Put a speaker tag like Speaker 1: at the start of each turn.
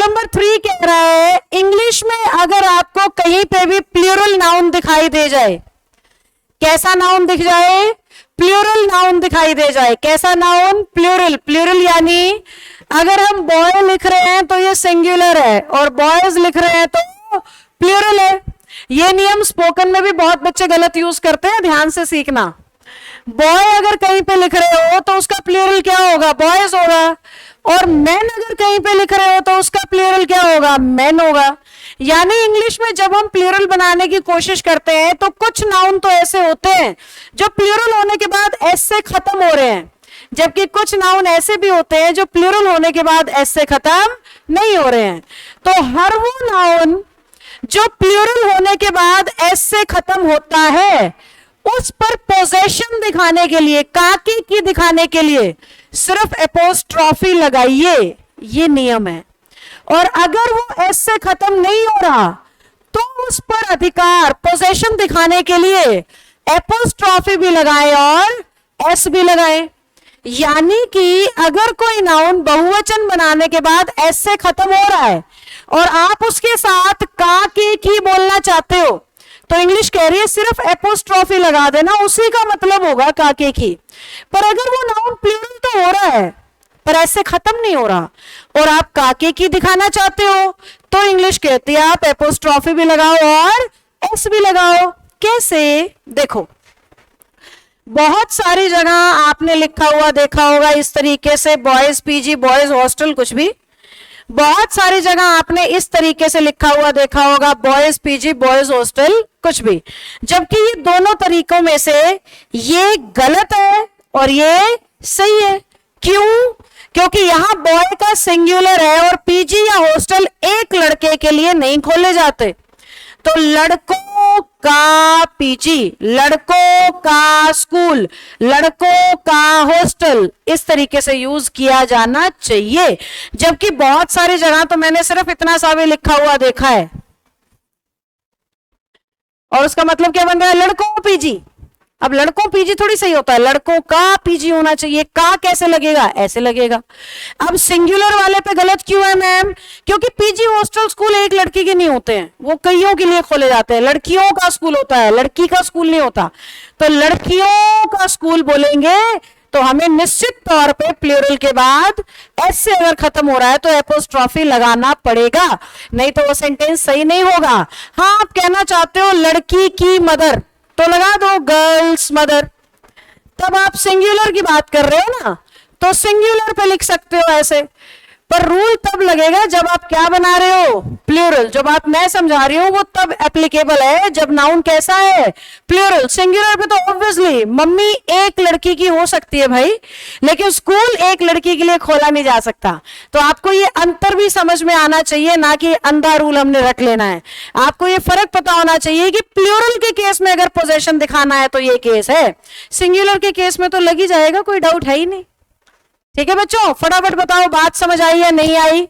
Speaker 1: Number 3 कह रहा है इंग्लिश में अगर आपको कहीं पे भी प्लूरल नाउन दिखाई दे जाए, कैसा नाउन दिख जाए? प्लूरल नाउन दिखाई दे जाए। कैसा नाउन? प्लूरल। प्लूरल यानी अगर हम बॉय लिख रहे हैं तो ये सिंगुलर है और बॉयज लिख रहे हैं तो प्लूरल है। ये नियम स्पोकन में भी बहुत बच्चे गलत यूज करते हैं, ध्यान से सीखना। बॉय अगर कहीं पे लिख रहे हो तो उसका प्लूरल क्या होगा? बॉयज होगा। और मैन अगर कहीं पे लिख रहे हो तो उसका प्लूरल क्या होगा? मैन होगा। यानी इंग्लिश में जब हम प्लूरल बनाने की कोशिश करते हैं तो कुछ नाउन तो ऐसे होते हैं जो प्लूरल होने के बाद एस से खत्म हो रहे हैं, जबकि कुछ नाउन ऐसे भी होते हैं जो प्लूरल होने के बाद एस से खत्म नहीं हो रहे हैं। तो हर वो नाउन जो प्लूरल होने के बाद एस से खत्म होता है उस पर पोजेशन दिखाने के लिए, काकी की दिखाने के लिए सिर्फ एपोस्ट्रॉफी लगाइए, ये नियम है। और अगर वो एस से खत्म नहीं हो रहा तो उस पर अधिकार, पोजेशन दिखाने के लिए एपोस्ट्रॉफी भी लगाएं और एस भी लगाएं। यानी कि अगर कोई नाउन बहुवचन बनाने के बाद एस से खत्म हो रहा है और आप उसके साथ का की बोलना चाहते हो तो इंग्लिश कह रही है सिर्फ एपोस्ट्रॉफी लगा देना, उसी का मतलब होगा काके की। पर अगर वो नाउन प्लूरल तो हो रहा है पर ऐसे खत्म नहीं हो रहा और आप काके की दिखाना चाहते हो तो इंग्लिश कहती है आप एपोस्ट्रॉफी भी लगाओ और एस भी लगाओ। कैसे? देखो, बहुत सारी जगह आपने लिखा हुआ देखा होगा इस तरीके से, बॉयज पीजी, बॉयज हॉस्टल, कुछ भी। बहुत सारी जगह आपने इस तरीके से लिखा हुआ देखा होगा, बॉयज पीजी, बॉयज हॉस्टल, कुछ भी। जबकि ये दोनों तरीकों में से ये गलत है और ये सही है। क्यों? क्योंकि यहां बॉय का सिंगुलर है और पीजी या हॉस्टल एक लड़के के लिए नहीं खोले जाते। तो लड़कों का पीजी, लड़कों का स्कूल, लड़कों का हॉस्टल, इस तरीके से यूज किया जाना चाहिए। जबकि बहुत सारी जगह तो मैंने सिर्फ इतना सा भी लिखा हुआ देखा है और उसका मतलब क्या बन रहा है? लड़कों पीजी। अब लड़कों पीजी थोड़ी सही होता है, लड़कों का पीजी होना चाहिए। का कैसे लगेगा? ऐसे लगेगा। अब सिंगुलर वाले पे गलत क्यों है मैम? क्योंकि पीजी हॉस्टल स्कूल एक लड़की के नहीं होते हैं, वो कईयों के लिए खोले जाते हैं। लड़कियों का स्कूल होता है, लड़की का स्कूल नहीं होता। तो लड़कियों का स्कूल बोलेंगे तो हमें निश्चित तौर पे प्लूरल के बाद एस से अगर खत्म हो रहा है तो एपोस्ट्रॉफी लगाना पड़ेगा, नहीं तो वो सेंटेंस सही नहीं होगा। हाँ, आप कहना चाहते हो लड़की की मदर तो लगा दो गर्ल्स मदर। तब आप सिंगुलर की बात कर रहे हो ना, तो सिंगुलर पे लिख सकते हो ऐसे। पर रूल तब लगेगा जब आप क्या बना रहे हो? प्लूरल। जो बात मैं समझा रही हूं वो तब एप्लीकेबल है जब नाउन कैसा है? प्लूरल। सिंगुलर पे तो ऑब्वियसली मम्मी एक लड़की की हो सकती है भाई, लेकिन स्कूल एक लड़की के लिए खोला नहीं जा सकता। तो आपको ये अंतर भी समझ में आना चाहिए, ना कि अंधा रूल हमने रख लेना है। आपको ये फर्क पता होना चाहिए कि प्लूरल के केस में अगर पोजेशन दिखाना है तो ये केस है, सिंगुलर के केस में तो लग ही जाएगा, कोई डाउट है ही नहीं। ठीक है बच्चों, फटाफट बताओ बात समझ आई या नहीं आई?